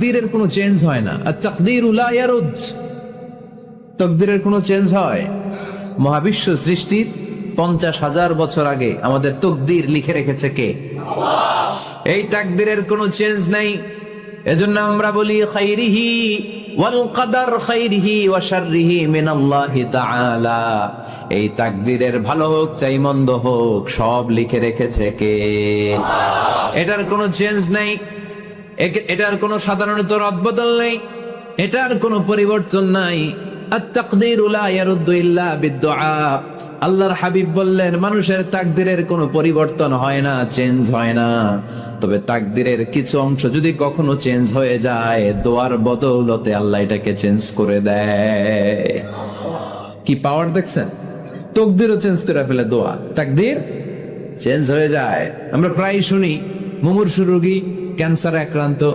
তাকদীরের কোনো চেঞ্জ হয় না। আর তাকদীরু লা ইয়ারুদ, তাকদীরের কোনো চেঞ্জ হয়? মহাবিশ্ব সৃষ্টির 50,000 বছর আগে আমাদের তাকদীর লিখে রেখেছে কে? এই তাকদীরের কোনো চেঞ্জ নাই। এজন্য আমরা বলি খাইরিহি ওয়াল কদর, খাইরিহি ওয়া শাররিহি মিনাল্লাহি তাআলা। এই তাকদীরের ভালো হোক চাই মন্দ হোক সব লিখে রেখেছে কে? এটার কোনো চেঞ্জ নাই, এটার কোনো সাধারণত রদবদল নেই, এটার কোনো পরিবর্তন নাই। আত-তাকদীরু লা ইয়ারুদ্দু ইল্লা বিদ-দুআ। আল্লাহর হাবিব বললেন মানুষের তাকদীরের কোনো পরিবর্তন হয় না, চেঞ্জ হয় না। তবে তাকদীরের কিছু অংশ যদি কখনো চেঞ্জ হয়ে যায়, দোয়ার বদৌলতে আল্লাহ এটাকে চেঞ্জ করে দেয়। কি পাওয়ার দেখছেন? তাকদীরও চেঞ্জ করে ফেলে দোয়া, তাকদীর চেঞ্জ হয়ে যায়। আমরা প্রায় শুনি মুমূর্ষু রোগী, ক্যান্সারে আক্রান্ত,